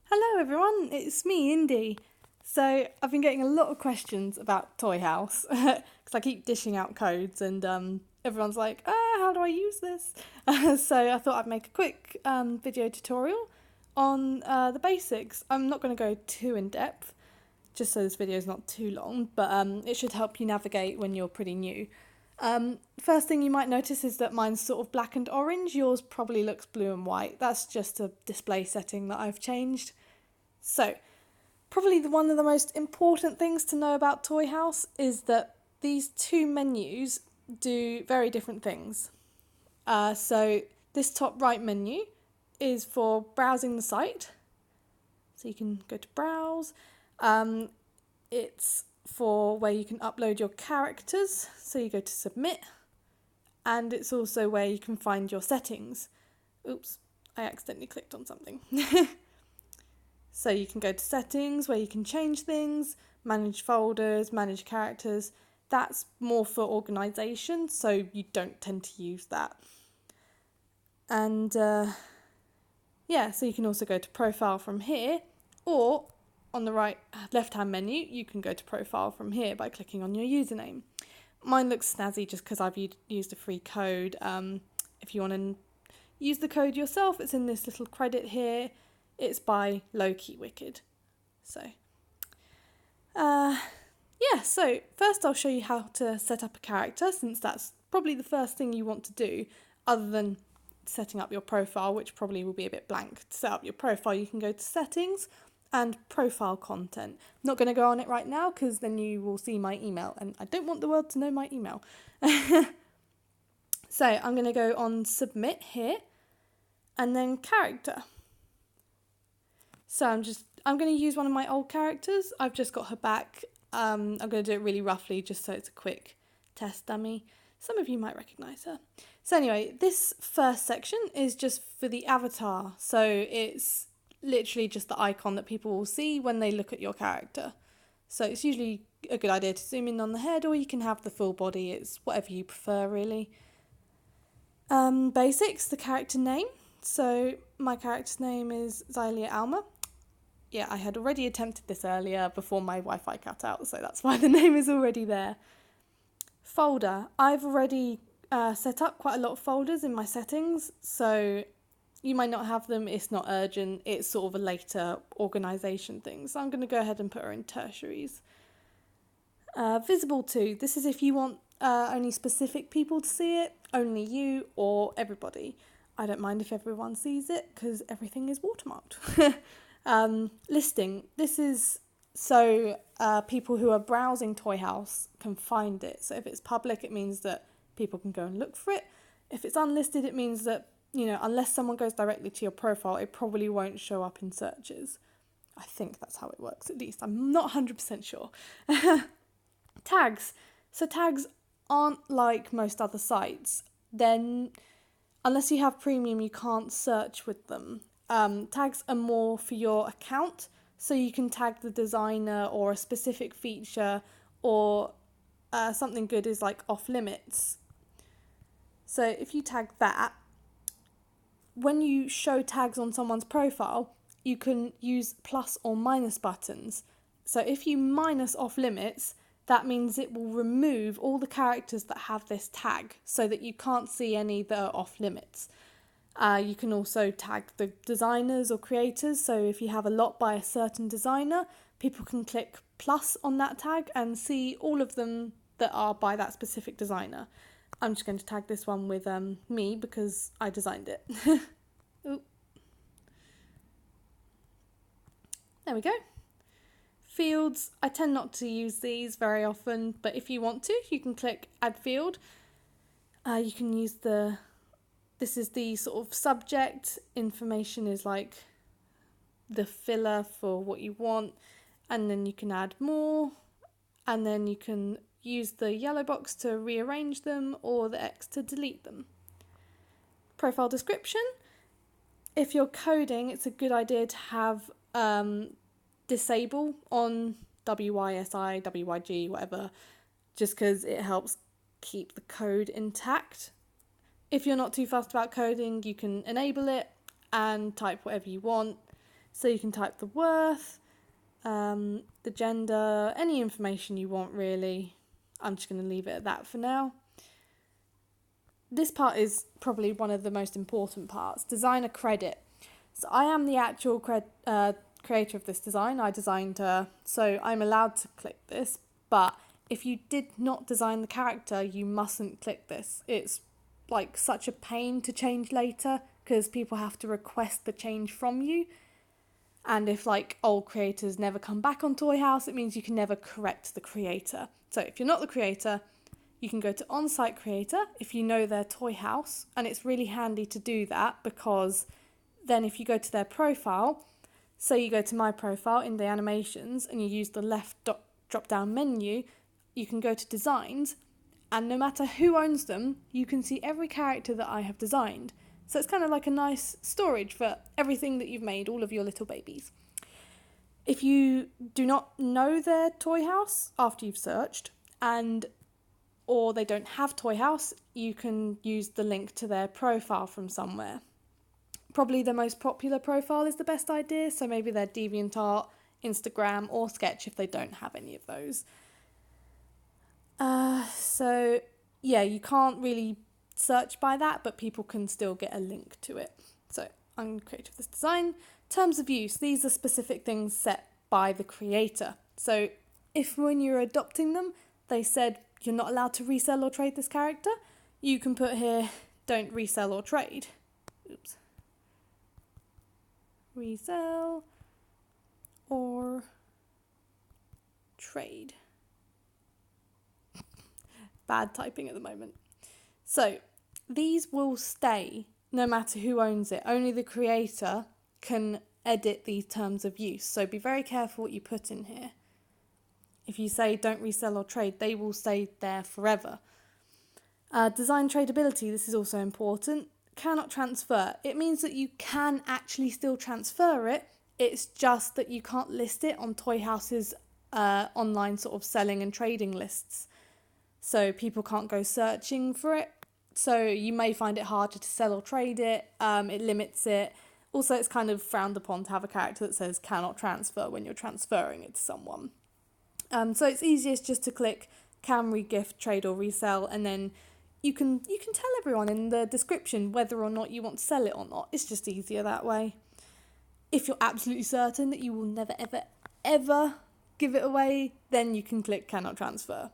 Hello everyone, it's me, Indy. So I've been getting a lot of questions about Toyhouse because I keep dishing out codes and everyone's like, how do I use this? So I thought I'd make a quick video tutorial on the basics. I'm not going to go too in depth, just so this video is not too long, but it should help you navigate when you're pretty new. First thing you might notice is that mine's sort of black and orange. Yours probably looks blue and white. That's just a display setting that I've changed. So, probably one of the most important things to know about Toyhouse is that these two menus do very different things. So, this top right menu is for browsing the site. So, you can go to browse. It's for where you can upload your characters. So, you go to submit. And it's also where you can find your settings. Oops, I accidentally clicked on something. So you can go to settings where you can change things, manage folders, manage characters. That's more for organisation, so you don't tend to use that. And so you can also go to profile from here, or on the left-hand menu, you can go to profile from here by clicking on your username. Mine looks snazzy just because I've used a free code. If you want to use the code yourself, it's in this little credit here. It's by Lowkey Wicked. So first I'll show you how to set up a character, since that's probably the first thing you want to do, other than setting up your profile, which probably will be a bit blank. To set up your profile, you can go to settings and profile content. I'm not going to go on it right now because then you will see my email, and I don't want the world to know my email. So I'm going to go on submit here, and then character. So I'm going to use one of my old characters. I've just got her back. I'm going to do it really roughly just so it's a quick test dummy. Some of you might recognise her. So anyway, this first section is just for the avatar. So it's literally just the icon that people will see when they look at your character. So it's usually a good idea to zoom in on the head, or you can have the full body. It's whatever you prefer, really. Basics, the character name. So my character's name is Xylia Alma. Yeah, I had already attempted this earlier before my Wi-Fi cut out, so that's why the name is already there. Folder. I've already set up quite a lot of folders in my settings, so you might not have them. It's not urgent. It's sort of a later organisation thing, so I'm going to go ahead and put her in tertiaries. Visible to. This is if you want only specific people to see it, only you or everybody. I don't mind if everyone sees it because everything is watermarked. Listing. This is so people who are browsing Toyhouse can find it. So if it's public, it means that people can go and look for it. If it's unlisted, it means that, unless someone goes directly to your profile, it probably won't show up in searches. I think that's how it works, at least. I'm not 100% sure. Tags. So tags aren't like most other sites. Then, unless you have premium, you can't search with them. Tags are more for your account, so you can tag the designer or a specific feature, or something good is like off limits. So if you tag that, when you show tags on someone's profile, you can use plus or minus buttons. So if you minus off limits, that means it will remove all the characters that have this tag, so that you can't see any that are off limits. You can also tag the designers or creators, so if you have a lot by a certain designer, people can click plus on that tag and see all of them that are by that specific designer. I'm just going to tag this one with me because I designed it. Ooh. There we go. Fields, I tend not to use these very often, but if you want to, you can click add field. You can use this is the sort of subject. Information is like the filler for what you want, and then you can add more, and then you can use the yellow box to rearrange them or the X to delete them. Profile description. If you're coding, it's a good idea to have disable on WYSI, WYG, whatever, just because it helps keep the code intact. If you're not too fussed about coding, you can enable it and type whatever you want. So you can type the worth, the gender, any information you want really. I'm just going to leave it at that for now. This part is probably one of the most important parts, designer credit. So I am the actual creator of this design. I designed her, so I'm allowed to click this. But if you did not design the character, you mustn't click this. It's like such a pain to change later because people have to request the change from you. And if like old creators never come back on Toyhouse, it means you can never correct the creator. So if you're not the creator, you can go to on-site creator if you know their Toyhouse, and it's really handy to do that because then if you go to their profile, so you go to my profile in the animations and you use the left drop-down menu, you can go to designs, and no matter who owns them, you can see every character that I have designed. So it's kind of like a nice storage for everything that you've made, all of your little babies. If you do not know their Toyhouse after you've searched, or they don't have Toyhouse, you can use the link to their profile from somewhere. Probably the most popular profile is the best idea, so maybe their DeviantArt, Instagram, or Sketch if they don't have any of those. So yeah, you can't really search by that, but people can still get a link to it. So I'm creator of this design. Terms of use, these are specific things set by the creator. So if when you're adopting them, they said you're not allowed to resell or trade this character, you can put here, don't resell or trade. Oops. Resell or trade. Bad typing at the moment. So these will stay no matter who owns it. Only the creator can edit these terms of use. So be very careful what you put in here. If you say don't resell or trade, they will stay there forever. Design tradability, this is also important. Cannot transfer. It means that you can actually still transfer it. It's just that you can't list it on Toyhouse's online sort of selling and trading lists. So people can't go searching for it. So you may find it harder to sell or trade it. It limits it. Also, it's kind of frowned upon to have a character that says cannot transfer when you're transferring it to someone. So it's easiest just to click can re-gift, trade or resell, and then you can tell everyone in the description whether or not you want to sell it or not. It's just easier that way. If you're absolutely certain that you will never ever ever give it away, then you can click cannot transfer.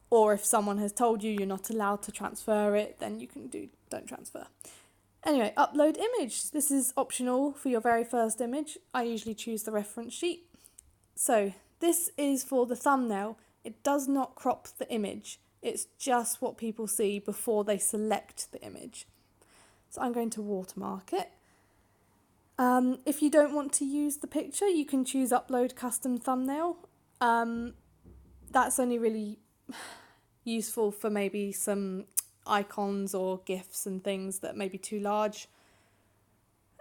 Or if someone has told you you're not allowed to transfer it, then you can do don't transfer. Anyway, upload image. This is optional for your very first image. I usually choose the reference sheet. So this is for the thumbnail. It does not crop the image. It's just what people see before they select the image. So I'm going to watermark it. If you don't want to use the picture, you can choose upload custom thumbnail. That's only really useful for maybe some icons or GIFs and things that may be too large.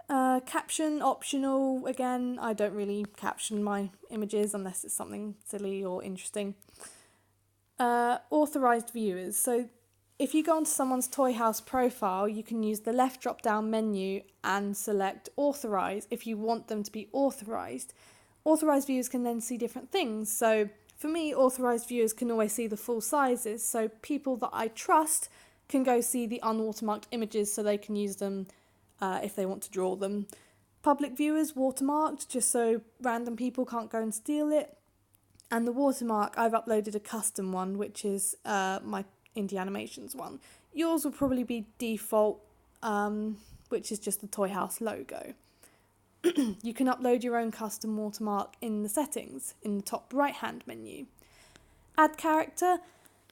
Caption optional. Again, I don't really caption my images unless it's something silly or interesting. Authorized viewers. So if you go onto someone's Toyhouse profile, you can use the left drop down menu and select authorize if you want them to be authorized. Authorized viewers can then see different things. So for me, authorized viewers can always see the full sizes. So people that I trust can go see the unwatermarked images so they can use them if they want to draw them. Public viewers, watermarked, just so random people can't go and steal it. And the watermark, I've uploaded a custom one, which is my Indie Animations one. Yours will probably be default, which is just the Toyhouse logo. You can upload your own custom watermark in the settings, in the top right-hand menu. Add character,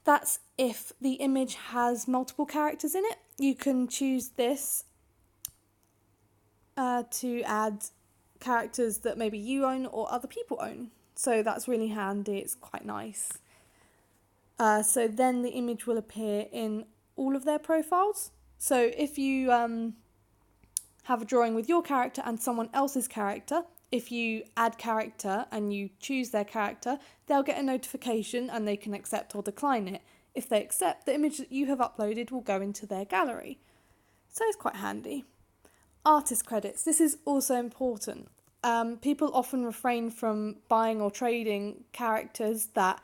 that's if the image has multiple characters in it. You can choose this to add characters that maybe you own or other people own. So that's really handy, it's quite nice. So then the image will appear in all of their profiles. So if you have a drawing with your character and someone else's character, if you add character and you choose their character, they'll get a notification and they can accept or decline it. If they accept, the image that you have uploaded will go into their gallery. So it's quite handy. Artist credits. This is also important. people often refrain from buying or trading characters that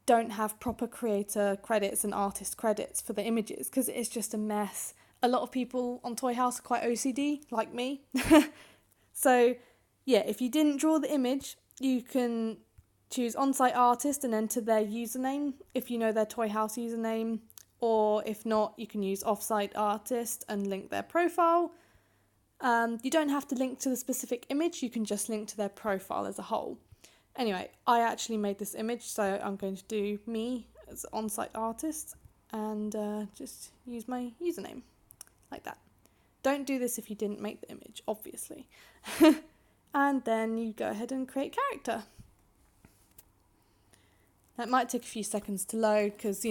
don't have proper creator credits and artist credits for the images because it's just a mess. A lot of people on Toyhouse are quite OCD, like me. So, yeah, if you didn't draw the image, you can choose on-site artist and enter their username if you know their Toyhouse username, or if not, you can use off-site artist and link their profile. You don't have to link to the specific image, you can just link to their profile as a whole. Anyway, I actually made this image, so I'm going to do me as on-site artist and just use my username like that. Don't do this if you didn't make the image, obviously. And then you go ahead and create character. That might take a few seconds to load because,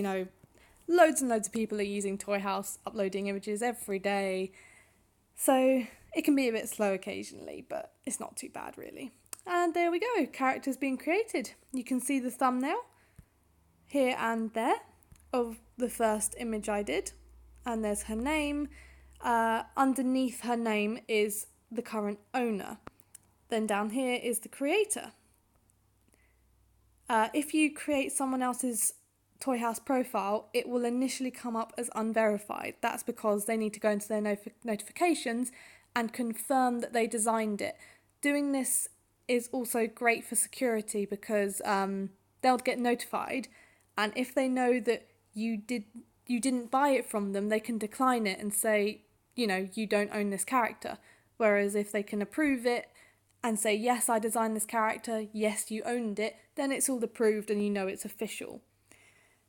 loads and loads of people are using Toyhouse, uploading images every day. So it can be a bit slow occasionally, but it's not too bad really. And there we go, character's being created. You can see the thumbnail here and there of the first image I did. And there's her name. Underneath her name is the current owner. Then down here is the creator. If you create someone else's Toyhouse profile, it will initially come up as unverified. That's because they need to go into their notifications and confirm that they designed it. Doing this is also great for security because they'll get notified, and if they know that you didn't buy it from them, they can decline it and say, you don't own this character. Whereas if they can approve it and say, yes, I designed this character, yes, you owned it, then it's all approved and it's official.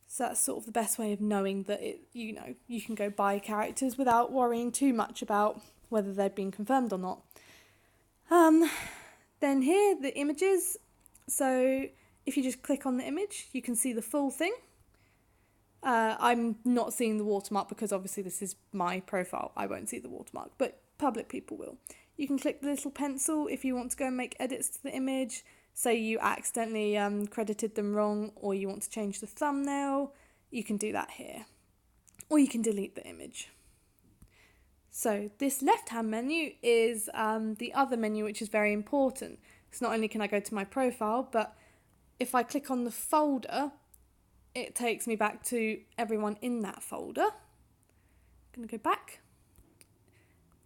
So that's sort of the best way of knowing that you can go buy characters without worrying too much about whether they've been confirmed or not. Then here, the images. So if you just click on the image, you can see the full thing. I'm not seeing the watermark because obviously this is my profile. I won't see the watermark, but public people will. You can click the little pencil if you want to go and make edits to the image. Say you accidentally credited them wrong, or you want to change the thumbnail, you can do that here. Or you can delete the image. So this left-hand menu is the other menu, which is very important. Because not only can I go to my profile, but if I click on the folder, it takes me back to everyone in that folder. I'm going to go back.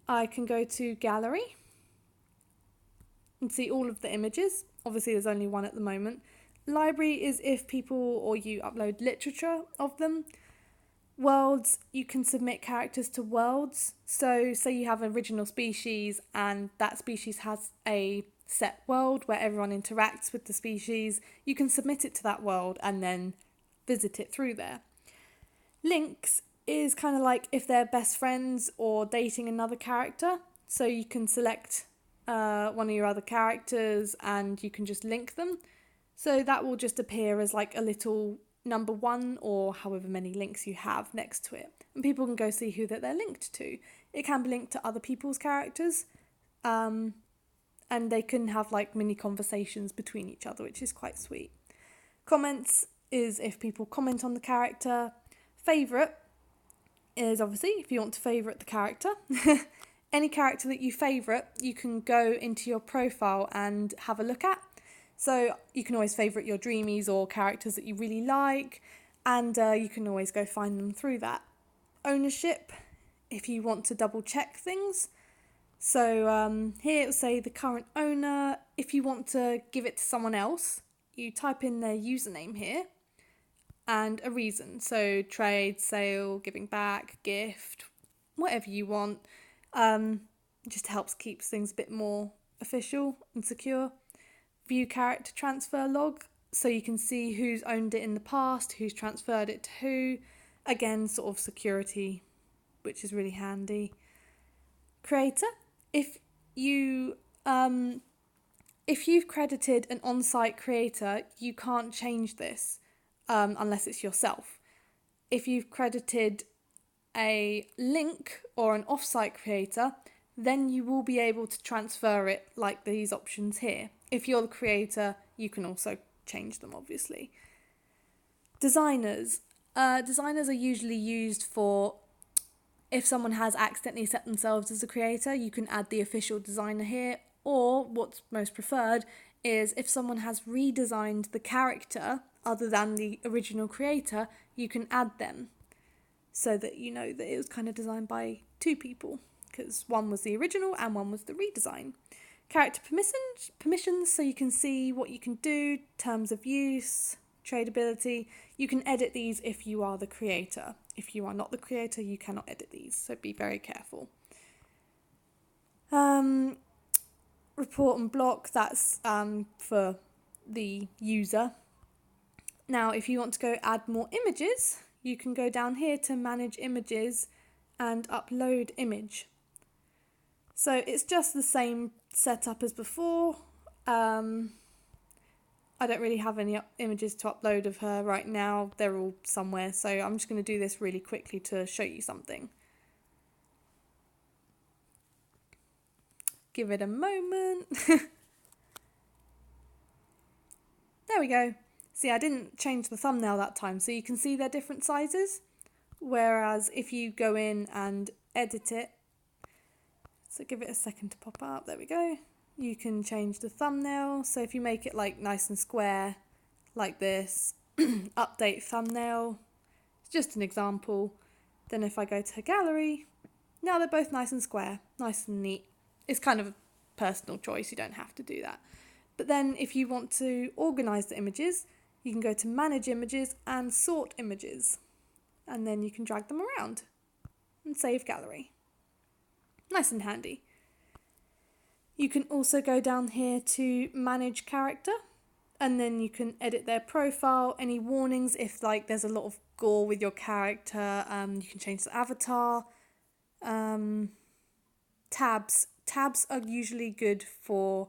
I can go to gallery and see all of the images. Obviously there's only one at the moment. Library is if people or you upload literature of them. Worlds, you can submit characters to worlds. So say you have an original species and that species has a set world where everyone interacts with the species. You can submit it to that world and then visit it through there. Links is kind of like if they're best friends or dating another character. So you can select one of your other characters and you can just link them. So that will just appear as like a little number 1 or however many links you have next to it. And people can go see who that they're linked to. It can be linked to other people's characters. And they can have like mini conversations between each other, which is quite sweet. Comments is if people comment on the character. Favourite is obviously if you want to favourite the character. Any character that you favourite, you can go into your profile and have a look at. So you can always favourite your dreamies or characters that you really like, and you can always go find them through that. Ownership, if you want to double check things. So here it will say the current owner. If you want to give it to someone else, you type in their username here and a reason. So trade, sale, giving back, gift, whatever you want. Just helps keep things a bit more official and secure. View character transfer log, so you can see who's owned it in the past, who's transferred it to who. Again, sort of security, which is really handy. Creator, if you've credited an on-site creator, you can't change this unless it's yourself. If you've credited a link or an off-site creator, then you will be able to transfer it like these options here. If you're the creator, you can also change them, obviously. Designers. Designers are usually used for if someone has accidentally set themselves as a creator, you can add the official designer here, Or what's most preferred is if someone has redesigned the character other than the original creator, you can add them so that you know that it was kind of designed by two people, because one was the original and one was the redesign. Character permissions, so you can see what you can do, terms of use, tradability. You can edit these if you are the creator. If you are not the creator, you cannot edit these, so be very careful. Report and block, that's for the user. Now, if you want to go add more images, you can go down here to manage images and upload image. So it's just the same setup as before. I don't really have any images to upload of her right now. They're all somewhere, so I'm just going to do this really quickly to show you something. Give it a moment. There we go. See, I didn't change the thumbnail that time, so you can see they're different sizes. Whereas if you go in and edit it, so give it a second to pop up, there we go. You can change the thumbnail, so if you make it like nice and square, like this, update thumbnail, it's just an example. Then if I go to gallery, now they're both nice and square, nice and neat. It's kind of a personal choice, you don't have to do that. But then if you want to organise the images, you can go to manage images and sort images. And then you can drag them around and save gallery. Nice and handy. You can also go down here to manage character, and then you can edit their profile, any warnings if like there's a lot of gore with your character, you can change the avatar. Tabs are usually good for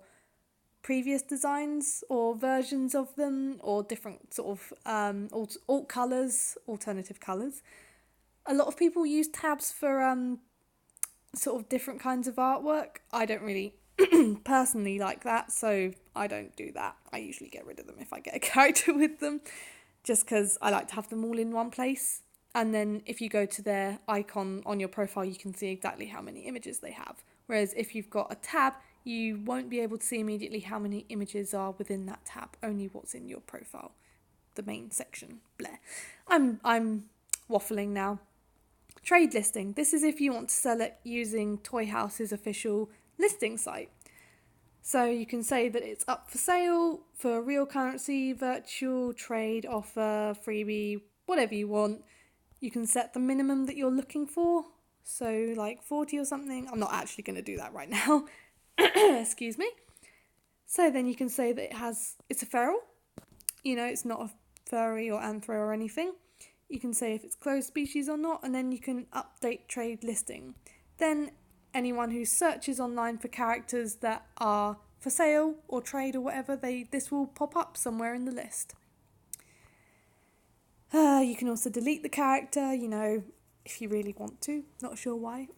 previous designs or versions of them, or different sort of alternative colours. A lot of people use tabs for sort of different kinds of artwork. I don't really personally like that, so I don't do that. I usually get rid of them if I get a character with them, just because I like to have them all in one place. And then if you go to their icon on your profile, you can see exactly how many images they have. Whereas if you've got a tab, you won't be able to see immediately how many images are within that tab, only what's in your profile, the main section. Bleh. I'm waffling now. Trade listing. This is if you want to sell it using Toyhouse's official listing site. So you can say that it's up for sale for real currency, virtual, trade, offer, freebie, whatever you want. You can set the minimum that you're looking for, so like 40 or something. I'm not actually going to do that right now. Excuse me. So then you can say that it's a feral. You know, it's not a furry or anthro or anything. You can say if it's closed species or not, and then you can update trade listing. Then anyone who searches online for characters that are for sale or trade or whatever, this will pop up somewhere in the list. You can also delete the character, you know, if you really want to. Not sure why.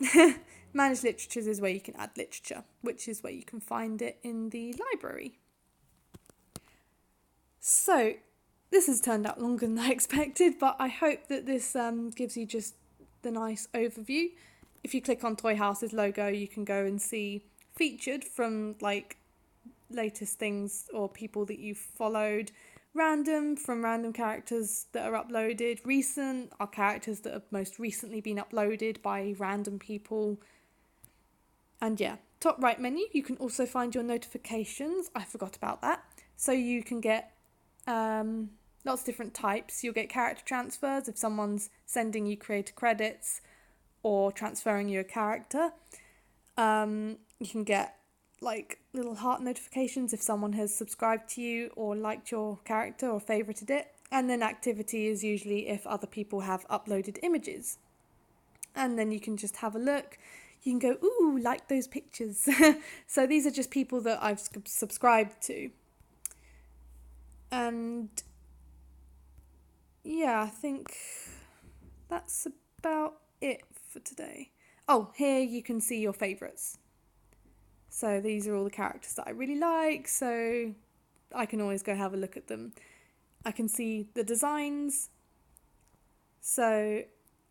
Manage literatures is where you can add literature, which is where you can find it in the library. So this has turned out longer than I expected, but I hope that this gives you just the nice overview. If you click on Toyhouse's logo, you can go and see featured from like latest things or people that you've followed. Random characters that are uploaded. Recent are characters that have most recently been uploaded by random people. And yeah, top right menu, you can also find your notifications. I forgot about that. So you can get lots of different types. You'll get character transfers if someone's sending you creator credits or transferring you a character. You can get like little heart notifications if someone has subscribed to you or liked your character or favorited it. And then activity is usually if other people have uploaded images. And then you can just have a look. You can go, ooh, like those pictures. So these are just people that I've subscribed to. And yeah, I think that's about it for today. Oh, here you can see your favourites. So these are all the characters that I really like, so I can always go have a look at them. I can see the designs. So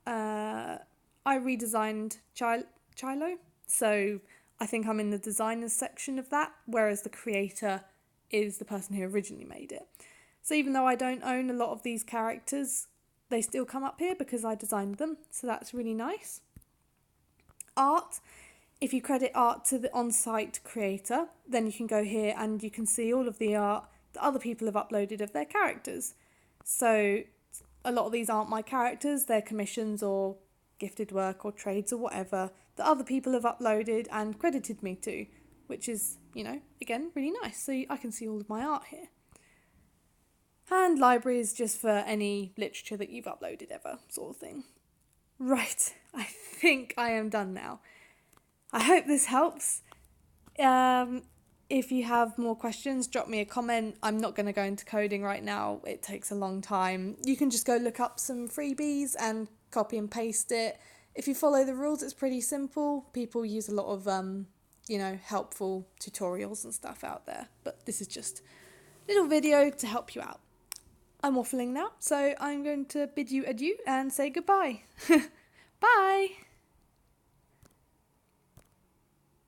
I redesigned Chilo. So I think I'm in the designers section of that, whereas the creator is the person who originally made it. So even though I don't own a lot of these characters, they still come up here because I designed them, so that's really nice. Art, if you credit art to the on-site creator, then you can go here and you can see all of the art that other people have uploaded of their characters. So a lot of these aren't my characters, they're commissions or gifted work or trades or whatever that other people have uploaded and credited me to, which is, again, really nice. So I can see all of my art here. And libraries just for any literature that you've uploaded ever, sort of thing. Right, I think I am done now. I hope this helps. If you have more questions, drop me a comment. I'm not going to go into coding right now. It takes a long time. You can just go look up some freebies and copy and paste it. If you follow the rules, it's pretty simple. People use a lot of, helpful tutorials and stuff out there. But this is just a little video to help you out. I'm waffling now, so I'm going to bid you adieu and say goodbye.